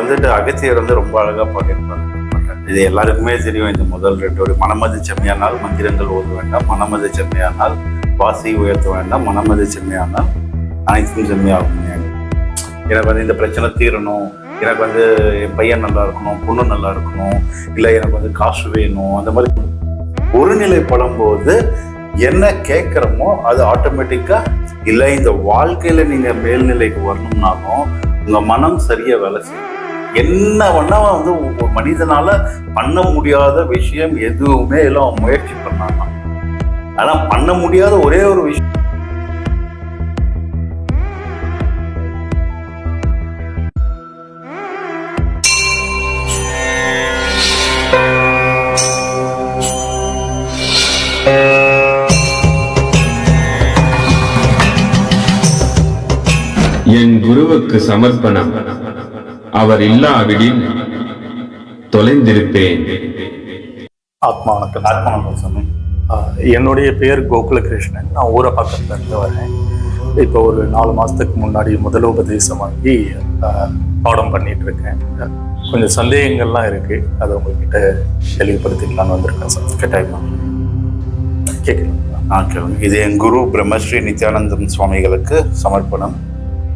வந்துட்டு அகத்தியர் வந்து ரொம்ப அழகாக பாடியிருப்பாங்க. இது எல்லாருக்குமே தெரியும். இந்த முதல் 2 வரி, மனமது செம்மையானால் மந்திரங்கள் ஓத வேண்டாம், மனமது செம்மையானால் வாசி உயர்த்த வேண்டாம், மனமது செம்மையானால் அனைத்தும் செம்மையாகும். எனக்கு வந்து இந்த பிரச்சனை தீரணும், எனக்கு வந்து என் பையன் நல்லா இருக்கணும், பொண்ணு நல்லா இருக்கணும், இல்லை எனக்கு வந்து காசு வேணும், அந்த மாதிரி ஒருநிலைப்படும் போது என்ன கேட்குறோமோ அது ஆட்டோமேட்டிக்காக இல்லை. இந்த வாழ்க்கையில் நீங்கள் மேல்நிலைக்கு வரணும்னாலும் உங்கள் மனம் சரியாக வேலை செய்யும். என்ன வேணா வந்து ஒரு மனிதனால பண்ண முடியாத விஷயம் எதுவுமே எல்லாம் முயற்சி பண்ணாங்க. ஆனால் பண்ண முடியாத ஒரே ஒரு விஷயம் என் குருவுக்கு சமர்ப்பணம். அவர் இல்லாவிடில் தொலைந்திருப்பேன். ஆத்மா வணக்கம். ஆத்மா வணக்கம் சாமி. என்னுடைய பேர் கோகுலகிருஷ்ணன். நான் ஊரை பக்கத்துல இருந்து வரேன். இப்போ ஒரு 4 மாதத்துக்கு முன்னாடி முதல் உபதேசம் வாங்கி பாடம் பண்ணிட்டு இருக்கேன். கொஞ்சம் சந்தேகங்கள்லாம் இருக்கு, அதை உங்ககிட்ட தெளிவுபடுத்திக்கலான்னு வந்திருக்கேன் சார். கேட்டாய்மா கேட்கலாம். கேளுங்க. இது என் குரு பிரம்மஸ்ரீ நித்யானந்தம் சுவாமிகளுக்கு சமர்ப்பணம்.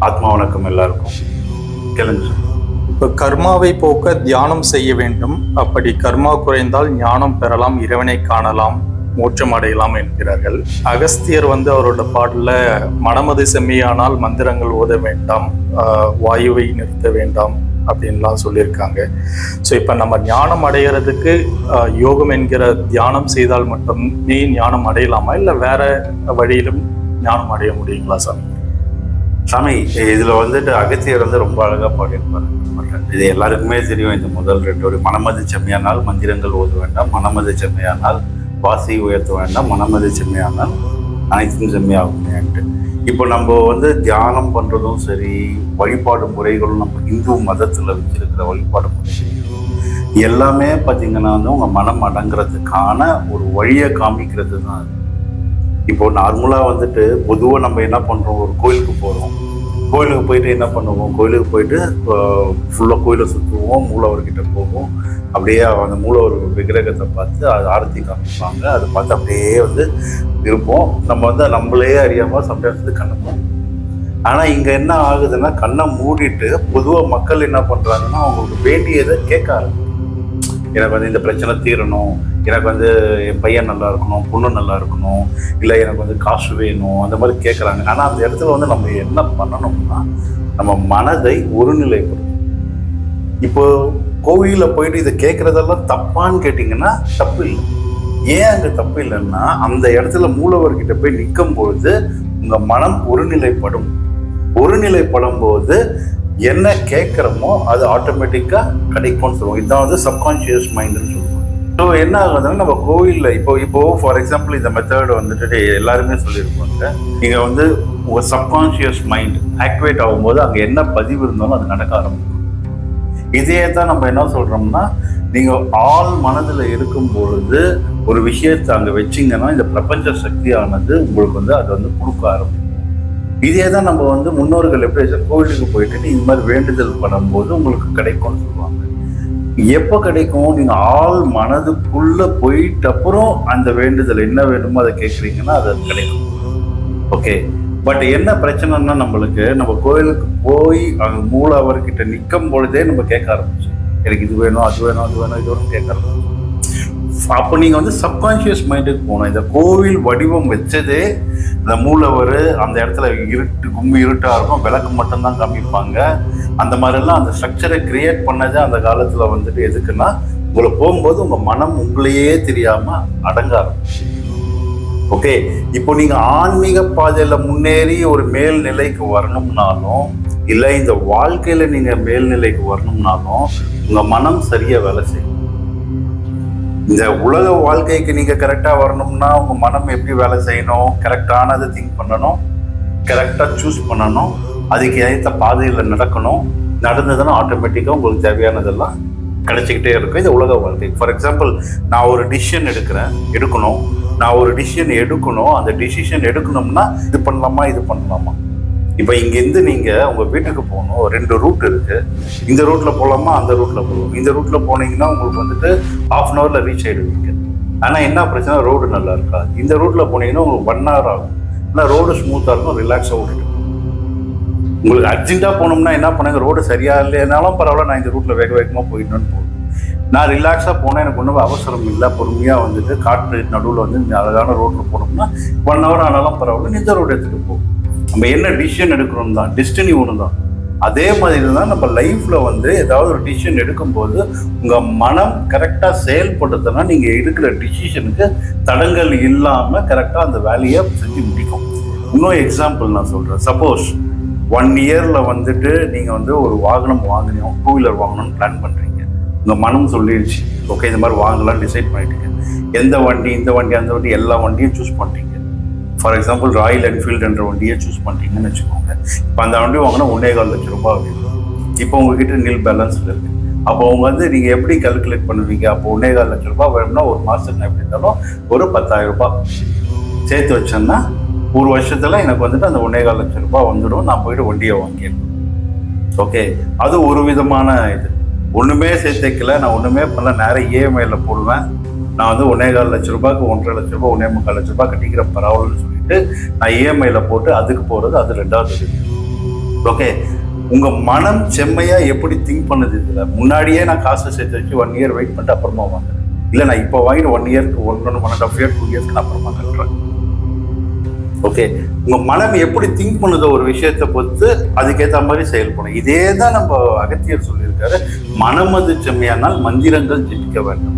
ஆத்மா வணக்கம் எல்லாருக்கும். கேளுங்க சார். இப்போ கர்மாவை போக்க தியானம் செய்ய வேண்டும். அப்படி கர்மா குறைந்தால் ஞானம் பெறலாம், இறைவனை காணலாம், மோட்சம் அடையலாம் என்கிறார்கள். அகஸ்தியர் வந்து அவரோட பாடல மனமது செம்மையானால் மந்திரங்கள் ஓத வேண்டாம், வாயுவை நிறுத்த வேண்டாம் அப்படின்லாம் சொல்லியிருக்காங்க. ஸோ இப்போ நம்ம ஞானம் அடைகிறதுக்கு யோகம் என்கிற தியானம் செய்தால் மட்டுமே ஞானம் அடையலாமா, இல்லை வேற வழியிலும் ஞானம் அடைய முடியுங்களா சாமி? சாமி, இதுல வந்துட்டு அகத்தியர் வந்து ரொம்ப அழகா பாடியிருப்பாரு. இது எல்லாருக்குமே தெரியும். இந்த முதல் 2 வரி, மனமது செம்மையானால் மந்திரங்கள் ஓத வேண்டாம், மனமது செம்மையானால் வாசி உயர்த்த வேண்டாம், மனமது செம்மையானால் அனைத்தும் செம்மையாகும். இப்போ நம்ம வந்து தியானம் பண்றதும் சரி, வழிபாடு முறைகளும் நம்ம இந்து மதத்துல வச்சிருக்கிற வழிபாடு முறைகள் எல்லாமே பார்த்தீங்கன்னா வந்து உங்க மனம் அடங்குறதுக்கான ஒரு வழியை காமிக்கிறது தான். இப்போ நார்மலாக வந்துட்டு பொதுவாக நம்ம என்ன பண்ணுறோம், ஒரு கோயிலுக்கு போகிறோம். கோயிலுக்கு போயிட்டு என்ன பண்ணுவோம், கோயிலுக்கு போயிட்டு ஃபுல்லாக கோயிலை சுற்றுவோம், மூலவர்கிட்ட போவோம். அப்படியே அந்த மூலவர் விக்கிரகத்தை பார்த்து அது ஆரத்தி காமிப்பாங்க, அதை பார்த்து அப்படியே வந்து இருப்போம். நம்ம வந்து நம்மளே அறியாமல் சம்டைம்ஸ் வந்து கண்ணப்போம். ஆனால் இங்கே என்ன ஆகுதுன்னா, கண்ணை மூடிட்டு பொதுவாக மக்கள் என்ன பண்ணுறாங்கன்னா அவங்களுக்கு வேண்டியதை கேட்க ஆரம்பிக்கும். எனக்கு வந்து இந்த பிரச்சனை தீரணும், எனக்கு வந்து என் பையன் நல்லா இருக்கணும், பொண்ணு நல்லா இருக்கணும், இல்லை எனக்கு வந்து காசு வேணும், அந்த மாதிரி கேட்குறாங்க. ஆனால் அந்த இடத்துல வந்து நம்ம என்ன பண்ணணும்னா, நம்ம மனதை ஒருநிலைப்படுத்தணும். இப்போ கோவிலில் போயிட்டு இதை கேட்குறதெல்லாம் தப்பான்னு கேட்டிங்கன்னா தப்பு இல்லை. ஏன் அங்கே தப்பு இல்லைன்னா, அந்த இடத்துல மூலவர்கிட்ட போய் நிற்கும் பொழுது உங்கள் மனம் ஒருநிலைப்படும். ஒருநிலைப்படும் போது என்ன கேட்குறோமோ அது ஆட்டோமேட்டிக்காக கிடைக்கும்னு சொல்லுவோம். இதுதான் வந்து சப்கான்ஷியஸ் மைண்டுன்னு சொல்லுவோம். ஸோ என்ன ஆகுதுன்னா, நம்ம கோவிலில் இப்போ ஃபார் எக்ஸாம்பிள் இந்த மெத்தட் வந்துட்டு எல்லாருமே சொல்லியிருப்பாங்க. நீங்கள் வந்து உங்கள் சப்கான்ஷியஸ் மைண்ட் ஆக்டிவேட் ஆகும்போது அங்கே என்ன பதிவு இருந்தாலும் அது நடக்க ஆரம்பிக்கும். இதே தான் நம்ம என்ன சொல்கிறோம்னா, நீங்கள் ஆள் மனதில் இருக்கும் பொழுது ஒரு விஷயத்தை அங்கே வச்சிங்கன்னா இந்த பிரபஞ்ச சக்தியானது உங்களுக்கு வந்து அதை வந்து கொடுக்க ஆரம்பிக்கும். இதே தான் நம்ம வந்து முன்னோர்கள் எப்படி கோவிலுக்கு போயிட்டு இந்த மாதிரி வேண்டுதல் பண்ணும்போது உங்களுக்கு கிடைக்கும்னு சொல்லுவாங்க. எப்போ கிடைக்கும், நீங்கள் ஆள் மனதுக்குள்ள போயிட்டு அப்புறம் அந்த வேண்டுதல் என்ன வேண்டுமோ அதை கேட்குறீங்கன்னா அது கிடைக்கும். ஓகே, பட் என்ன பிரச்சனைன்னா, நம்மளுக்கு நம்ம கோயிலுக்கு போய் அங்கே மூலவர்கிட்ட நிற்கும் பொழுதே நம்ம கேட்க ஆரம்பிச்சோம். எனக்கு இது வேணும், அது வேணும், அது வேணும், இது வேணும் கேட்க ஆரம்பிச்சோம். அப்போ நீங்கள் வந்து சப்கான்ஷியஸ் மைண்டுக்கு போகணும். இந்த கோவில் வடிவம் வச்சதே இந்த மூலவர் அந்த இடத்துல கும்மி இருட்டாக இருக்கும், விளக்கு மட்டும்தான் காமிப்பாங்க. அந்த மாதிரிலாம் அந்த ஸ்ட்ரக்சரை கிரியேட் பண்ணதே அந்த காலத்தில் வந்துட்டு எதுக்குன்னா, உங்களை போகும்போது உங்கள் மனம் உங்களையே தெரியாமல் அடங்க ஆரம்பிச்சு. ஓகே, இப்போ நீங்கள் ஆன்மீக பாதையில் முன்னேறி ஒரு மேல்நிலைக்கு வரணும்னாலும், இல்லை இந்த வாழ்க்கையில் நீங்கள் மேல்நிலைக்கு வரணும்னாலும் உங்கள் மனம் சரியாக வேலை செய்யும். இந்த உலக வாழ்க்கைக்கு நீங்கள் கரெக்டாக வரணும்னா உங்கள் மனம் எப்படி வேலை செய்யணும், கரெக்டானதை திங்க் பண்ணணும், கரெக்டாக சூஸ் பண்ணணும், அதுக்கு ஏற்ற பாதையில் நடக்கணும். நடந்ததுன்னா ஆட்டோமேட்டிக்காக உங்களுக்கு தேவையானதெல்லாம் கிடைச்சிக்கிட்டே இருக்கும் இந்த உலக வாழ்க்கை. ஃபார் எக்ஸாம்பிள், நான் ஒரு டிசிஷன் எடுக்கணும். அந்த டிசிஷன் எடுக்கணும்னா இது பண்ணலாமா, இது பண்ணலாமா, இப்போ இங்கேருந்து நீங்கள் உங்கள் வீட்டுக்கு போகணும், 2 ரூட் இருக்குது. இந்த ரூட்டில் போகலாமா, அந்த ரூட்டில் போகலாம். இந்த ரூட்டில் போனீங்கன்னா உங்களுக்கு வந்துட்டு 1/2 அன் ஹவரில் ரீச் ஆகிடுவீங்க. ஆனால் என்ன பிரச்சனை, ரோடு நல்லா இருக்காது. இந்த ரூட்டில் போனீங்கன்னா உங்களுக்கு 1 ஹவர் ஆகும். ஆனால் ரோடு ஸ்மூத்தாக இருக்கும், ரிலாக்ஸாக ஓடிட்டு. உங்களுக்கு அர்ஜென்ட்டாக போகணும்னா என்ன பண்ணுங்க, ரோடு சரியாக இல்லைனாலும் பரவாயில்ல, நான் இந்த ரூட்டில் வேக வேகமாக போயிடணும்னு போகும். நான் ரிலாக்ஸாக போனால் எனக்கு ஒன்றும் அவசரம் இல்லை, பொறுமையாக வந்துட்டு காற்று நடுவில் வந்து அழகான ரோட்டில் போனோம்னா 1 ஹவர் ஆனாலும் பரவாயில்ல, இந்த ரோடு எடுத்துகிட்டு போகும். நம்ம என்ன டிசிஷன் எடுக்கிறோம் தான், டெஸ்டினி ஒன்று தான். அதே மாதிரி தான் நம்ம லைஃப்பில் வந்து ஏதாவது ஒரு டிசிஷன் எடுக்கும்போது உங்கள் மனம் கரெக்டாக செயல்படுத்தினா நீங்கள் எடுக்கிற டிசிஷனுக்கு தடங்கள் இல்லாமல் கரெக்டாக அந்த வேலையை செஞ்சு முடிக்கும். இன்னும் எக்ஸாம்பிள் நான் சொல்கிறேன். சப்போஸ் 1 இயரில் வந்துட்டு நீங்கள் வந்து ஒரு வாகனம் வாங்கணும், 2 வீலர் வாங்கணும்னு பிளான் பண்ணுறீங்க. உங்கள் மனம் சொல்லிடுச்சு, ஓகே இந்த மாதிரி வாங்கலாம்னு டிசைட் பண்ணிட்டீங்க. எந்த வண்டி, இந்த வண்டி, அந்த வண்டி, எல்லா வண்டியும் சூஸ் பண்ணிட்டீங்க. ஃபார் எக்ஸாம்பிள் ராயல் என்ஃபீல்டு என்ற வண்டியை சூஸ் பண்ணிட்டீங்கன்னு வச்சுக்கோங்க. இப்போ அந்த வண்டி வாங்கினா 1.25 லட்சம் ரூபாய் ஆகும். இப்போ உங்ககிட்ட நில் பேலன்ஸ் இருக்குது. அப்போ அவங்க வந்து நீங்கள் எப்படி கால்குலேட் பண்ணுவீங்க? அப்போ 1.25 லட்சம் ரூபாய் வேணும்னா ஒரு மாதத்துக்கு எப்படி இருந்தாலும் ஒரு 10,000 ரூபாய் சேர்த்து வச்சேன்னா ஒரு வருஷத்தில் எனக்கு வந்துட்டு அந்த 1.25 லட்சம் ரூபாய் வந்துடும். நான் போயிட்டு வண்டியை வாங்கிடுவேன். ஓகே, அது ஒரு விதமான இது. ஒன்றுமே சேர்த்து வைக்கல, நான் ஒன்றுமே பண்ணல, நேரம் இஎம்ஐயில் போடுவேன். நான் வந்து 1.25 லட்சம் ரூபாய்க்கு 1.5 லட்ச ரூபாய் 1.25 லட்ச ரூபாய் கட்டிக்கிற பரவாயில்லன்னு சொல்லிட்டு நான் இஎம்ஐயில் போட்டு அதுக்கு போகிறது, அது 2வது. ஓகே, உங்கள் மனம் செம்மையாக எப்படி திங்க் பண்ணுது இதில். முன்னாடியே நான் காசை சேர்த்து வச்சு 1 இயர் வெயிட் பண்ணிட்டு அப்புறமா வாங்குறேன். இல்லை நான் இப்போ வாங்கிட்டு 1 இயருக்கு 1.5 இயர் 2 இயர்ஸ்க்கு நான் அப்புறமா கட்டுறேன். ஓகே, உங்கள் மனம் எப்படி திங்க் பண்ணுதோ ஒரு விஷயத்தை பொறுத்து அதுக்கேற்ற மாதிரி செயல்படும். இதே தான் நம்ம அகத்தியர் சொல்லியிருக்காரு, மனமது செம்மையானால் மந்திரங்கள் ஜெபிக்க வேண்டும்.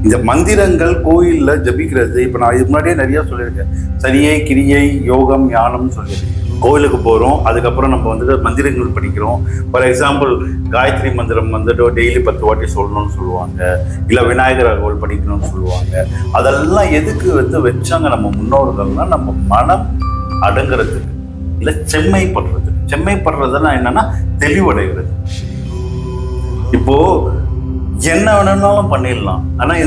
இந்த மந்திரங்கள் கோயிலில் ஜபிக்கிறது, இப்போ நான் இது முன்னாடியே நிறையா சொல்லியிருக்கேன். சரியை, கிரியை, யோகம், ஞானம்னு சொல்லியிருக்கேன். கோயிலுக்கு போகிறோம், அதுக்கப்புறம் நம்ம வந்துட்டு மந்திரங்கள் படிக்கிறோம். ஃபார் எக்ஸாம்பிள் காயத்ரி மந்திரம் வந்துட்டு டெய்லி 10 வாட்டி சொல்லணும்னு சொல்லுவாங்க. இல்லை விநாயகர் அகவல் படிக்கணும்னு சொல்லுவாங்க. அதெல்லாம் எதுக்கு வந்து வச்சாங்க நம்ம முன்னோர்கள்னா, நம்ம மனம் அடங்குறதுக்கு, இல்லை செம்மைப்படுறதுக்கு. செம்மைப்படுறதுன்னா என்னன்னா தெளிவடைகிறது. இப்போ என்ன வேணும்னாலும் பண்ணிடலாம், ஆனால்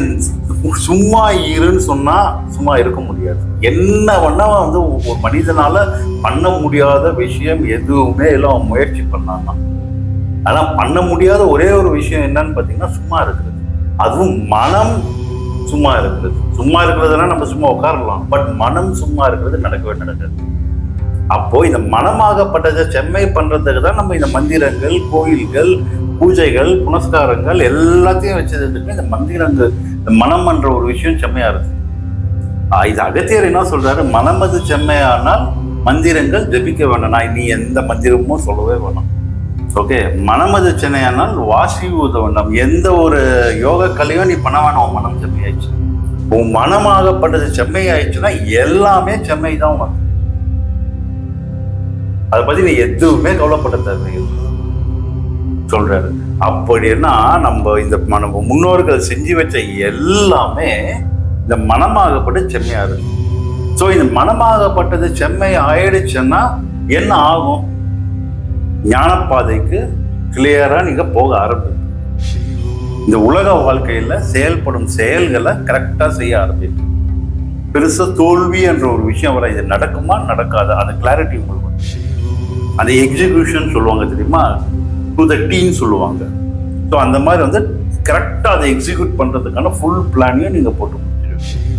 சும்மா இருன்னு சொன்னால் சும்மா இருக்க முடியாது. என்ன வேணா வந்து ஒரு மனிதனால பண்ண முடியாத விஷயம் எதுவுமே எல்லாம் முயற்சி பண்ணாங்க. ஆனால் பண்ண முடியாத ஒரே ஒரு விஷயம் என்னன்னு பார்த்தீங்கன்னா சும்மா இருக்கிறது. அதுவும் மனம் சும்மா இருக்கிறது. சும்மா இருக்கிறதுனா நம்ம சும்மா உட்காரலாம், பட் மனம் சும்மா இருக்கிறது நடக்கவே நடக்காது. அப்போ இந்த மனமாகப்பட்டதை செம்மை பண்றதுக்கு தான் நம்ம இந்த மந்திரங்கள், கோயில்கள், பூஜைகள், புனஸ்காரங்கள் எல்லாத்தையும் வச்சதுக்கு இந்த மந்திரங்கள், இந்த மனம் என்ற ஒரு விஷயம் செம்மையா இருக்கு. இது அகத்தியர் என்ன சொல்றாரு, மனமது செம்மையானால் மந்திரங்கள் ஜபிக்க வேண்டாம். நான் நீ எந்த மந்திரமும் சொல்லவே வேணாம். ஓகே, மனமது செம்மையானால் வாசி ஊத வேண்டாம். எந்த ஒரு யோக கலையும் நீ பண்ண வேணாம். உன் மனம் செம்மையாயிடுச்சு. உன் மனமாகப்பட்டது செம்மையாயிடுச்சுன்னா எல்லாமே செம்மை தான் உனக்கு. அதை பத்தி நீ எதுவுமே கவலைப்பட தேவையில்லை சொல்றாரு. அப்படின்னா நம்ம இந்த நம்ம முன்னோர்கள் செஞ்சு வச்ச எல்லாமே இந்த மனமாகப்பட்டு செம்மையா இருக்கு. ஸோ இந்த மனமாகப்பட்டது செம்மை ஆயிடுச்சுன்னா என்ன ஆகும்? ஞானப்பாதைக்கு கிளியரா நீங்க போக ஆரம்பிப்பீங்க. இந்த உலக வாழ்க்கையில செயல்படும் செயல்களை கரெக்டா செய்ய ஆரம்பிப்பீங்க. பெருசா தோல்வி என்ற ஒரு விஷயம் வர, இது நடக்குமா நடக்காது, அந்த கிளாரிட்டி உங்களுக்கு அந்த எக்ஸிக்யூஷன் சொல்லுவாங்க தெரியுமா, டு த டீன்னு சொல்லுவாங்க. ஸோ அந்த மாதிரி வந்து கரெக்டாக அதை எக்ஸிக்யூட் பண்ணுறதுக்கான ஃபுல் பிளானையும் நீங்கள் போட்டு முடிச்சிருவீங்க.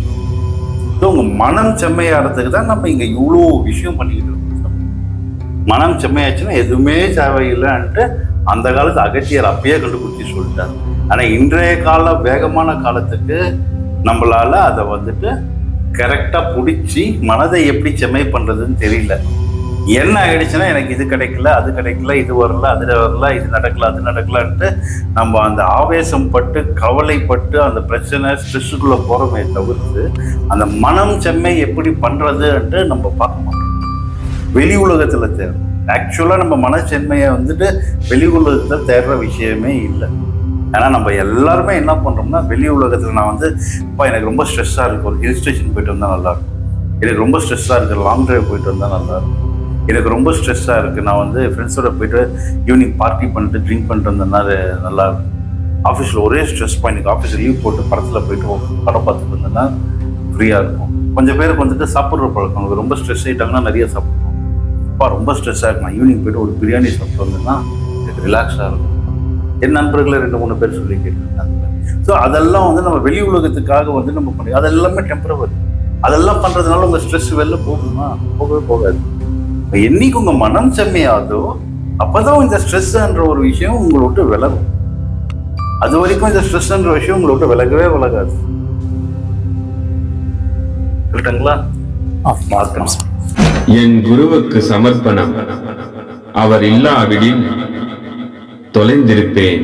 ஸோ உங்கள் மனம் செம்மையாகிறதுக்கு தான் நம்ம இங்கே இவ்வளோ விஷயம் பண்ணிக்கிட்டு இருக்கோம். மனம் செம்மையாச்சுன்னா எதுவுமே தேவையில்லைன்ட்டு அந்த காலத்து அகத்தியர் அப்பயே கண்டுபிடிச்சி சொல்லிட்டார். ஆனால் இன்றைய கால வேகமான காலத்துக்கு நம்மளால அதை வந்துட்டு கரெக்டாக பிடிச்சி மனதை எப்படி செம்மை பண்ணுறதுன்னு தெரியல. என்ன ஆகிடுச்சுன்னா எனக்கு இது கிடைக்கல, அது கிடைக்கல, இது வரல, அது வரல, இது நடக்கல, அது நடக்கலான்ட்டு நம்ம அந்த ஆவேசம் பட்டு கவலைப்பட்டு அந்த பிரச்சனை ஸ்ட்ரெஸ்ஸுக்குள்ளே போகிறோமே தவிர்த்து அந்த மனம் செம்மை எப்படி பண்ணுறதுன்ட்டு நம்ம பார்க்க மாட்டோம். வெளி உலகத்தில் தேவை. ஆக்சுவலாக நம்ம மனச்செம்மையை வந்துட்டு வெளி உலகத்தில் தேடுற விஷயமே இல்லை. ஏன்னா நம்ம எல்லாருமே என்ன பண்ணுறோம்னா, வெளி உலகத்தில் நான் வந்து இப்போ எனக்கு ரொம்ப ஸ்ட்ரெஸ்ஸாக இருக்குது, ஒரு ஹில் ஸ்டேஷன் போயிட்டு வந்தால் நல்லாயிருக்கும். எனக்கு ரொம்ப ஸ்ட்ரெஸ்ஸாக இருக்குது, லாங் ட்ரைவ் போயிட்டு வந்தால் நல்லாயிருக்கும். எனக்கு ரொம்ப ஸ்ட்ரெஸ்ஸாக இருக்குது, நான் வந்து ஃப்ரெண்ட்ஸோட போயிட்டு ஈவினிங் பார்ட்டி பண்ணிட்டு ட்ரிங்க் பண்ணிட்டு வந்ததுனால நல்லாயிருக்கும். ஆஃபீஸில் ஒரே ஸ்ட்ரெஸ் எனக்கு ஆஃபீஸில் லீவ் போட்டு படத்தில் போயிட்டு படம் பார்த்துட்டு வந்தேன்னா ஃப்ரீயாக இருக்கும். கொஞ்சம் பேருக்கு வந்துட்டு சாப்பிட்ற பழக்கம், அவங்க ரொம்ப ஸ்ட்ரெஸ் ஆகிட்டாங்கன்னா நிறைய சாப்பிடுவோம். அப்பா ரொம்ப ஸ்ட்ரெஸ்ஸாக இருக்கும், நான் ஈவினிங் போய்ட்டு ஒரு பிரியாணி சாப்பிட்டு வந்தேன்னா எனக்கு ரிலாக்ஸாக இருக்கும். என் நண்பர்களை 2-3 பேர் சொல்லி கேட்டுருந்தாங்க. ஸோ அதெல்லாம் வந்து நம்ம வெளி உலகத்துக்காக வந்து நம்ம பண்ணி அதெல்லாமே டெம்பரவரி. அதெல்லாம் பண்ணுறதுனால உங்கள் ஸ்ட்ரெஸ் வெளில போகுமா? போகவே போகாது. இப்போ என்னைக்கு உங்கள் மனம் செம்மையாதோ அப்போதான் இந்த ஸ்ட்ரெஸ்ன்ற ஒரு விஷயம் உங்களை விட்டு விலகும். அது வரைக்கும் இந்த ஸ்ட்ரெஸ்ன்ற விஷயம் உங்களை விட்டு விலகவே விலகாது. சொல்லிட்டாங்களா? மார்க்கம். என் குருவுக்கு சமர்ப்பணம். அவர் இல்லாவிடில் தொலைந்திருப்பேன்.